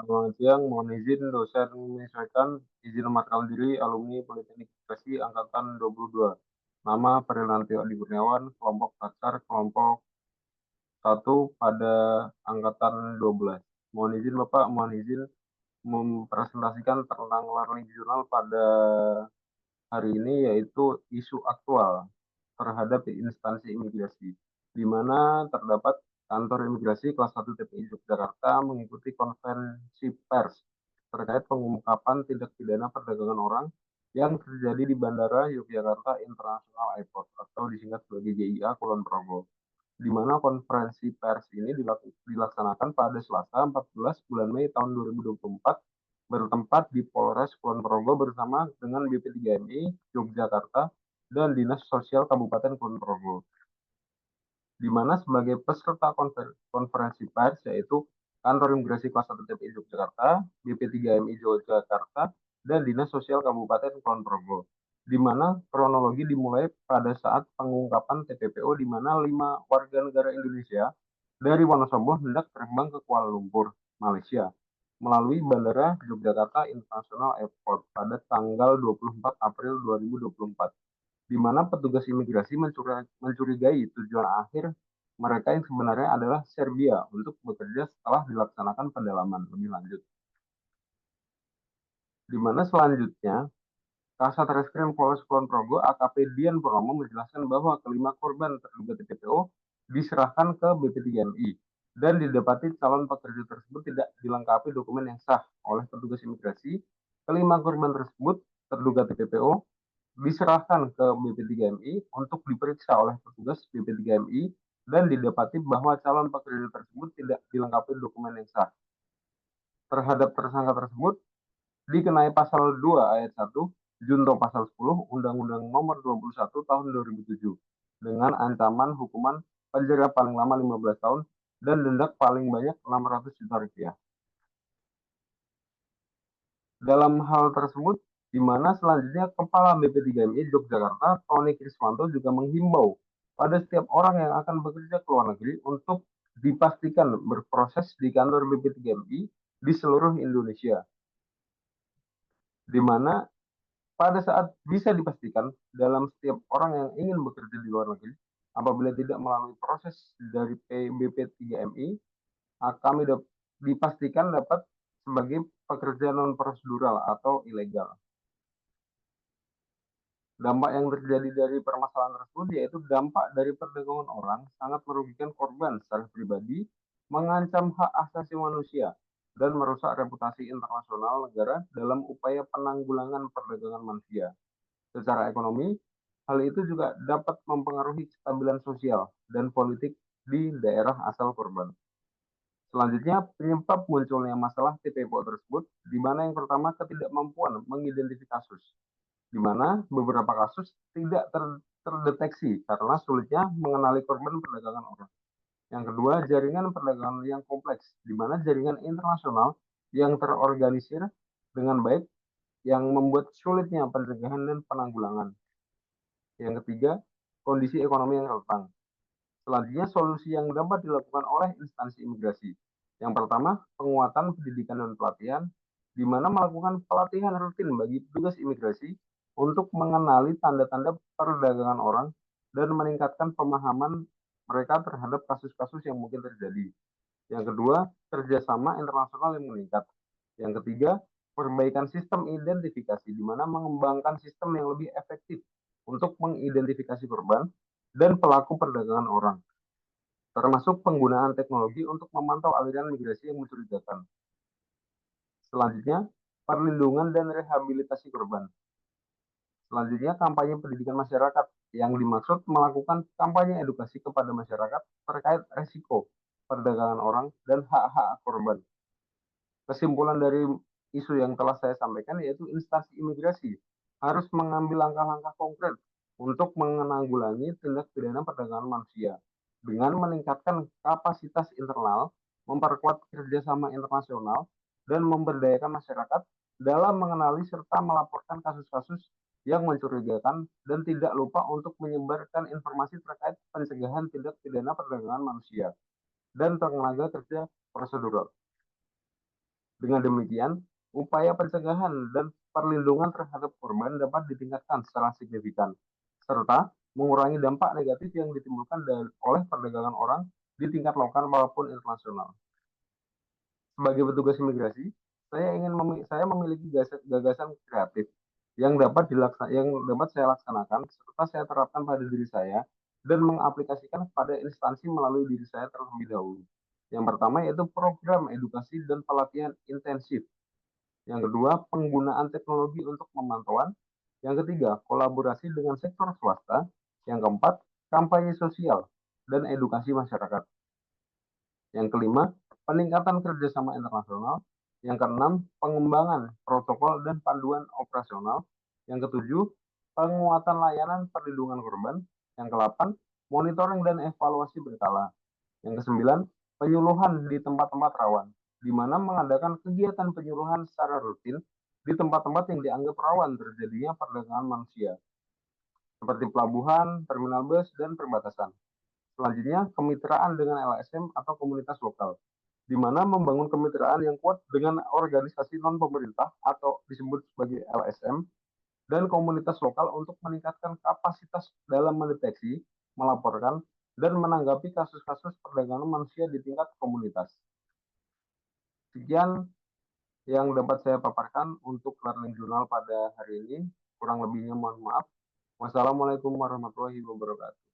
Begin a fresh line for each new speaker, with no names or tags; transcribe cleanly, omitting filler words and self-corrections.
selamat siang. Mohon izin dosen menyesuaikan izin mematrikan diri alumni Politeknik Bekasi angkatan 22. Nama Prilantio Adi Kurniawan, kelompok Laskar, kelompok 1 pada angkatan 12. Mohon izin Bapak, mohon izin mempresentasikan tentang learning journal pada hari ini, yaitu isu aktual terhadap instansi imigrasi, di mana terdapat kantor imigrasi kelas 1 TPI Yogyakarta mengikuti konferensi pers terkait pengungkapan tindak pidana perdagangan orang yang terjadi di Bandara Yogyakarta International Airport atau disingkat sebagai JIA Kulon Progo, di mana konferensi pers ini dilaksanakan pada Selasa 14 bulan Mei tahun 2024 bertempat di Polres Kulon Progo bersama dengan BP3MI Yogyakarta dan Dinas Sosial Kabupaten Kulon Progo, di mana sebagai peserta konferensi pers yaitu Kantor Imigrasi Kelas 1 TPI Yogyakarta, BP3MI Yogyakarta, dan Dinas Sosial Kabupaten Kulon Progo, di mana kronologi dimulai pada saat pengungkapan TPPO di mana 5 warga negara Indonesia dari Wonosobo hendak terbang ke Kuala Lumpur, Malaysia, melalui Bandara Yogyakarta International Airport pada tanggal 24 April 2024, di mana petugas imigrasi mencurigai tujuan akhir mereka yang sebenarnya adalah Serbia untuk bekerja setelah dilaksanakan pendalaman lebih lanjut. Di mana selanjutnya, Kasat Reskrim Polres Kulon Progo AKP Dian Purnomo menjelaskan bahwa kelima korban terduga TPPO diserahkan ke BP3MI dan didapati calon pekerja tersebut tidak dilengkapi dokumen yang sah oleh petugas imigrasi. Kelima korban tersebut terduga TPPO diserahkan ke BP3MI untuk diperiksa oleh petugas BP3MI dan didapati bahwa calon pekerja tersebut tidak dilengkapi dokumen yang sah. Terhadap tersangka tersebut dikenai pasal 2 ayat 1 junto pasal 10 Undang-Undang Nomor 21 Tahun 2007 dengan ancaman hukuman penjara paling lama 15 tahun dan denda paling banyak 600 juta rupiah. Dalam hal tersebut, di mana selanjutnya Kepala BP3MI Yogyakarta, Tony Kriswanto, juga menghimbau pada setiap orang yang akan bekerja ke luar negeri untuk dipastikan berproses di kantor BP3MI di seluruh Indonesia, di mana pada saat bisa dipastikan dalam setiap orang yang ingin bekerja di luar negeri, apabila tidak melalui proses dari BP3MI, kami dipastikan dapat sebagai pekerja non-prosedural atau ilegal. Dampak yang terjadi dari permasalahan tersebut yaitu dampak dari perdagangan orang sangat merugikan korban secara pribadi, mengancam hak asasi manusia, dan merusak reputasi internasional negara dalam upaya penanggulangan perdagangan manusia. Secara ekonomi, hal itu juga dapat mempengaruhi kestabilan sosial dan politik di daerah asal korban. Selanjutnya, penyebab munculnya masalah TPPO tersebut, di mana yang pertama ketidakmampuan mengidentifikasi kasus, di mana beberapa kasus tidak terdeteksi karena sulitnya mengenali korban perdagangan orang. Yang kedua, jaringan perdagangan yang kompleks, di mana jaringan internasional yang terorganisir dengan baik yang membuat sulitnya pencegahan dan penanggulangan. Yang ketiga, kondisi ekonomi yang rentan. Selanjutnya, solusi yang dapat dilakukan oleh instansi imigrasi. Yang pertama, penguatan pendidikan dan pelatihan, di mana melakukan pelatihan rutin bagi petugas imigrasi untuk mengenali tanda-tanda perdagangan orang dan meningkatkan pemahaman mereka terhadap kasus-kasus yang mungkin terjadi. Yang kedua, kerjasama internasional yang meningkat. Yang ketiga, perbaikan sistem identifikasi, di mana mengembangkan sistem yang lebih efektif untuk mengidentifikasi korban dan pelaku perdagangan orang, termasuk penggunaan teknologi untuk memantau aliran migrasi yang mencurigakan. Selanjutnya, perlindungan dan rehabilitasi korban. Selanjutnya, kampanye pendidikan masyarakat yang dimaksud melakukan kampanye edukasi kepada masyarakat terkait resiko perdagangan orang dan hak-hak korban. Kesimpulan dari isu yang telah saya sampaikan yaitu instansi imigrasi harus mengambil langkah-langkah konkret untuk menanggulangi tindak pidana perdagangan manusia dengan meningkatkan kapasitas internal, memperkuat kerjasama internasional, dan memberdayakan masyarakat dalam mengenali serta melaporkan kasus-kasus yang mencurigakan dan tidak lupa untuk menyebarkan informasi terkait pencegahan tindak pidana perdagangan manusia dan tenaga kerja prosedural. Dengan demikian, upaya pencegahan dan perlindungan terhadap korban dapat ditingkatkan secara signifikan, serta mengurangi dampak negatif yang ditimbulkan oleh perdagangan orang di tingkat lokal maupun internasional. Sebagai petugas imigrasi, saya memiliki gagasan kreatif yang dapat saya laksanakan serta saya terapkan pada diri saya dan mengaplikasikan pada instansi melalui diri saya terlebih dahulu. Yang pertama yaitu program edukasi dan pelatihan intensif. Yang kedua, penggunaan teknologi untuk pemantauan. Yang ketiga, kolaborasi dengan sektor swasta. Yang keempat, kampanye sosial dan edukasi masyarakat. Yang kelima, peningkatan kerjasama internasional. Yang keenam, pengembangan protokol dan panduan operasional. Yang ketujuh, penguatan layanan perlindungan korban. Yang kedelapan, monitoring dan evaluasi berkala. Yang kesembilan, penyuluhan di tempat-tempat rawan, di mana mengadakan kegiatan penyuluhan secara rutin di tempat-tempat yang dianggap rawan terjadinya perdagangan manusia, seperti pelabuhan, terminal bus, dan perbatasan. Selanjutnya, kemitraan dengan LSM atau komunitas lokal, di mana membangun kemitraan yang kuat dengan organisasi non-pemerintah atau disebut sebagai LSM dan komunitas lokal untuk meningkatkan kapasitas dalam mendeteksi, melaporkan, dan menanggapi kasus-kasus perdagangan manusia di tingkat komunitas. Sekian yang dapat saya paparkan untuk Learning Journal pada hari ini. Kurang lebihnya mohon maaf. Wassalamualaikum warahmatullahi wabarakatuh.